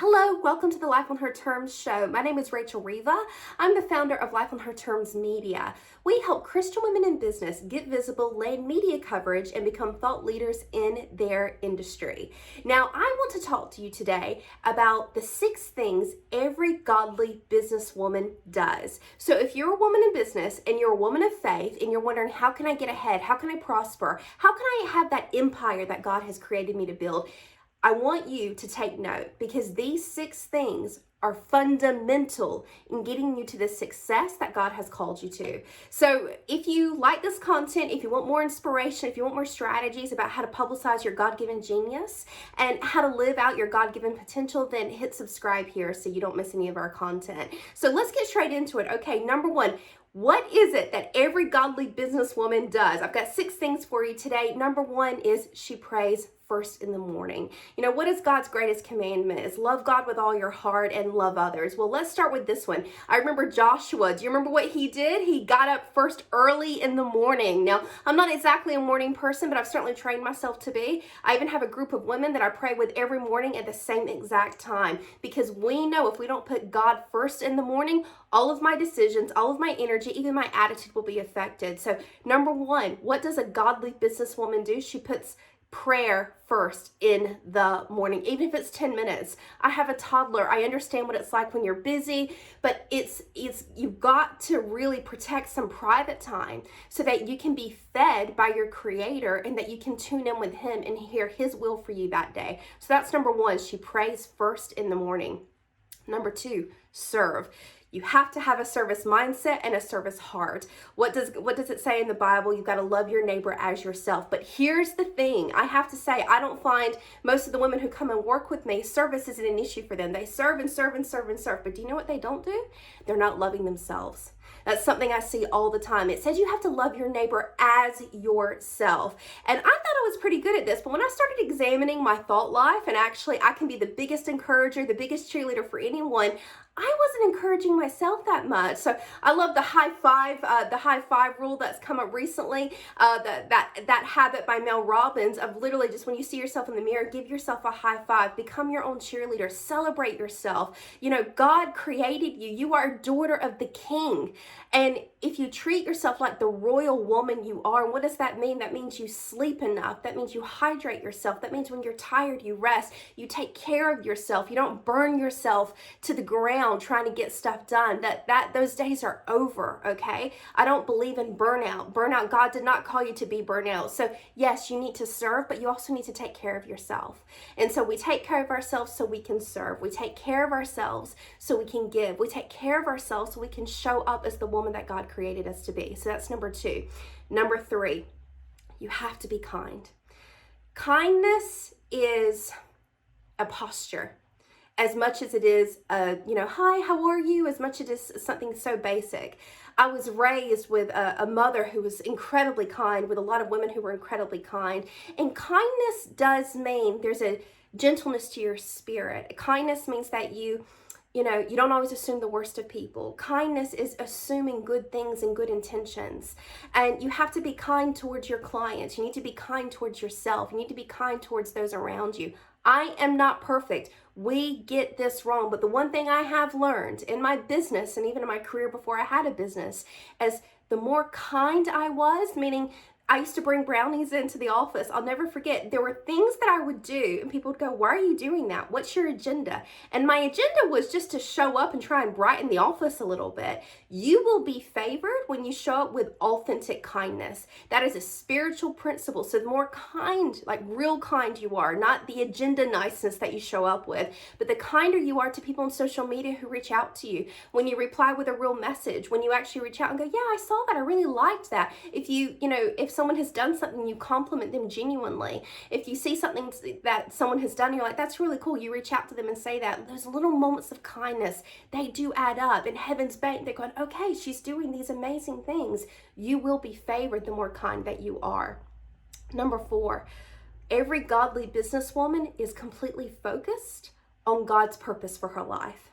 Hello, welcome to the Life on Her Terms show. My name is Rachel Riva. I'm the founder of Life on Her Terms Media. We help Christian women in business get visible, land media coverage, and become thought leaders in their industry. Now, I want to talk to you today about the 6 things every godly businesswoman does. So if you're a woman in business and you're a woman of faith and you're wondering, how can I get ahead? How can I prosper? How can I have that empire that God has created me to build? I want you to take note because these 6 things are fundamental in getting you to the success that God has called you to. So if you like this content, if you want more inspiration, if you want more strategies about how to publicize your God-given genius and how to live out your God-given potential, then hit subscribe here so you don't miss any of our content. So let's get straight into it. Okay, number 1, what is it that every godly businesswoman does? I've got 6 things for you today. Number 1 is she prays first in the morning. You know, what is God's greatest commandment? Is love God with all your heart and love others. Well, let's start with this one. I remember Joshua. Do you remember what he did? He got up first early in the morning. Now, I'm not exactly a morning person, but I've certainly trained myself to be. I even have a group of women that I pray with every morning at the same exact time because we know if we don't put God first in the morning, all of my decisions, all of my energy, even my attitude will be affected. So number 1, what does a godly businesswoman do? She puts prayer first in the morning, even if it's 10 minutes. I have a toddler. I understand what it's like when you're busy, but it's you've got to really protect some private time so that you can be fed by your creator and that you can tune in with him and hear his will for you that day. So that's number 1. She prays first in the morning. Number 2, serve. You have to have a service mindset and a service heart. What does it say in the Bible? You've got to love your neighbor as yourself. But here's the thing. I have to say, I don't find most of the women who come and work with me, service isn't an issue for them. They serve and serve and serve and serve. But do you know what they don't do? They're not loving themselves. That's something I see all the time. It says you have to love your neighbor as yourself. And I thought I was pretty good at this, but when I started examining my thought life, and actually I can be the biggest encourager, the biggest cheerleader for anyone, I wasn't encouraging myself that much. So I love the high five rule that's come up recently. That habit by Mel Robbins of literally just when you see yourself in the mirror, give yourself a high five, become your own cheerleader, celebrate yourself. You know, God created you. You are a daughter of the King. And if you treat yourself like the royal woman you are, and what does that mean? That means you sleep enough. That means you hydrate yourself. That means when you're tired, you rest. You take care of yourself. You don't burn yourself to the ground trying to get stuff done. Those days are over, okay? I don't believe in burnout. God did not call you to be burnout. So yes, you need to serve, but you also need to take care of yourself. And so we take care of ourselves so we can serve. We take care of ourselves so we can give. We take care of ourselves so we can show up as the woman that God created us to be. So that's number 2. Number 3, you have to be kind. Kindness is a posture as much as it is hi, how are you, as much as it is something so basic. I was raised with a mother who was incredibly kind, with a lot of women who were incredibly kind. And kindness does mean there's a gentleness to your spirit. Kindness means that you don't always assume the worst of people. Kindness is assuming good things and good intentions. And you have to be kind towards your clients. You need to be kind towards yourself. You need to be kind towards those around you. I am not perfect. We get this wrong. But the one thing I have learned in my business and even in my career before I had a business is the more kind I was, meaning I used to bring brownies into the office. I'll never forget. There were things that I would do and people would go, why are you doing that? What's your agenda? And my agenda was just to show up and try and brighten the office a little bit. You will be favored when you show up with authentic kindness. That is a spiritual principle. So the more kind, like real kind you are, not the agenda niceness that you show up with, but the kinder you are to people on social media who reach out to you, when you reply with a real message, when you actually reach out and go, yeah, I saw that. I really liked that. If someone has done something, you compliment them genuinely. If you see something that someone has done, you're like, that's really cool. You reach out to them and say that. Those little moments of kindness, they do add up. In Heaven's Bank, they're going, okay, she's doing these amazing things. You will be favored the more kind that you are. Number 4, every godly businesswoman is completely focused on God's purpose for her life.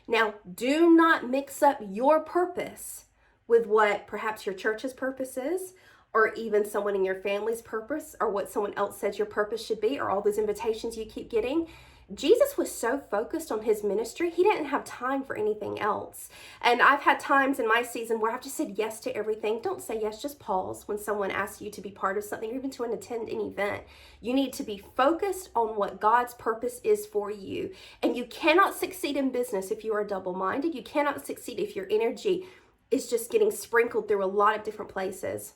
Now, do not mix up your purpose with what perhaps your church's purpose is, or even someone in your family's purpose, or what someone else says your purpose should be, or all those invitations you keep getting. Jesus was so focused on his ministry, he didn't have time for anything else. And I've had times in my season where I've just said yes to everything. Don't say yes, just pause when someone asks you to be part of something or even to attend an event. You need to be focused on what God's purpose is for you. And you cannot succeed in business if you are double-minded. You cannot succeed if your energy is just getting sprinkled through a lot of different places.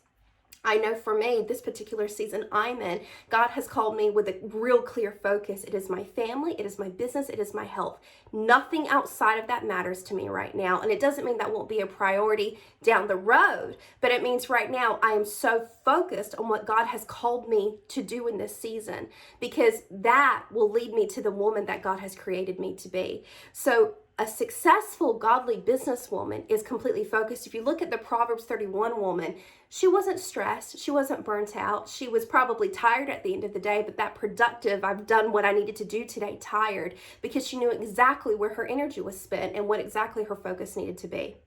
I know for me, this particular season I'm in, God has called me with a real clear focus. It is my family, it is my business, it is my health. Nothing outside of that matters to me right now. And it doesn't mean that won't be a priority down the road, but it means right now I am so focused on what God has called me to do in this season, because that will lead me to the woman that God has created me to be. So a successful, godly businesswoman is completely focused. If you look at the Proverbs 31 woman, she wasn't stressed. She wasn't burnt out. She was probably tired at the end of the day, but that productive, I've done what I needed to do today, tired, because she knew exactly where her energy was spent and what exactly her focus needed to be.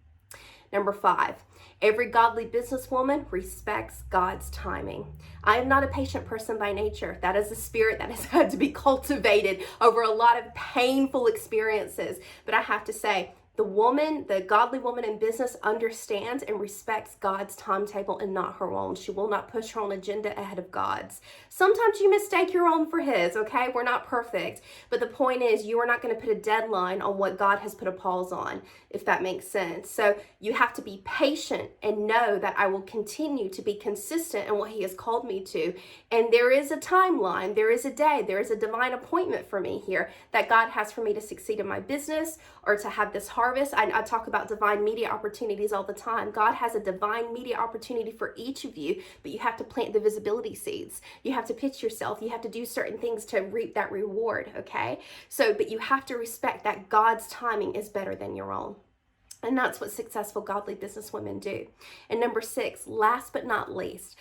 Number 5, every godly businesswoman respects God's timing. I am not a patient person by nature. That is a spirit that has had to be cultivated over a lot of painful experiences. But I have to say, the godly woman in business understands and respects God's timetable and not her own. She will not push her own agenda ahead of God's. Sometimes you mistake your own for his, okay? We're not perfect. But the point is, you are not going to put a deadline on what God has put a pause on, if that makes sense. So you have to be patient and know that I will continue to be consistent in what he has called me to. And there is a timeline, there is a day, there is a divine appointment for me here that God has for me to succeed in my business or to have this harvest. I talk about divine media opportunities all the time. God has a divine media opportunity for each of you, but you have to plant the visibility seeds. You have to pitch yourself. You have to do certain things to reap that reward, okay? But you have to respect that God's timing is better than your own. And that's what successful, godly businesswomen do. And number 6, last but not least,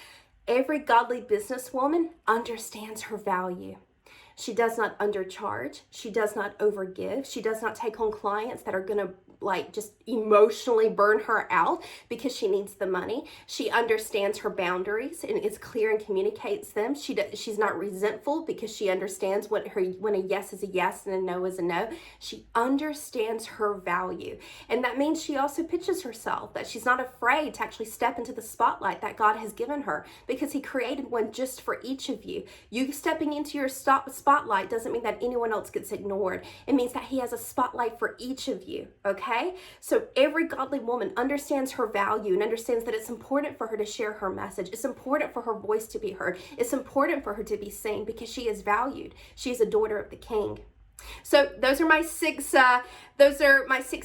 every godly businesswoman understands her value. She does not undercharge. She does not overgive. She does not take on clients that are going to just emotionally burn her out because she needs the money. She understands her boundaries and is clear and communicates them. She's not resentful because she understands when a yes is a yes and a no is a no. She understands her value. And that means she also pitches herself, that she's not afraid to actually step into the spotlight that God has given her, because he created one just for each of you. You stepping into your spotlight doesn't mean that anyone else gets ignored. It means that he has a spotlight for each of you, okay? So every godly woman understands her value and understands that it's important for her to share her message. It's important for her voice to be heard. It's important for her to be seen because she is valued. She is a daughter of the King. So those are my six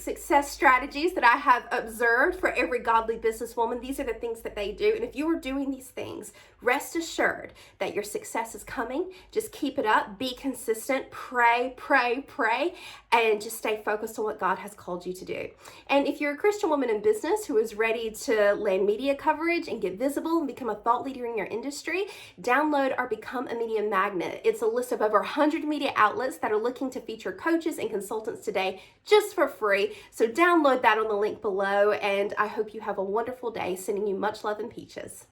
success strategies that I have observed for every godly businesswoman. These are the things that they do. And if you are doing these things, rest assured that your success is coming. Just keep it up. Be consistent. Pray, pray, pray, and just stay focused on what God has called you to do. And if you're a Christian woman in business who is ready to land media coverage and get visible and become a thought leader in your industry, download our Become a Media Magnet. It's a list of over 100 media outlets that are looking to feature coaches and consultants today just for free. So download that on the link below, and I hope you have a wonderful day. Sending you much love and peaches.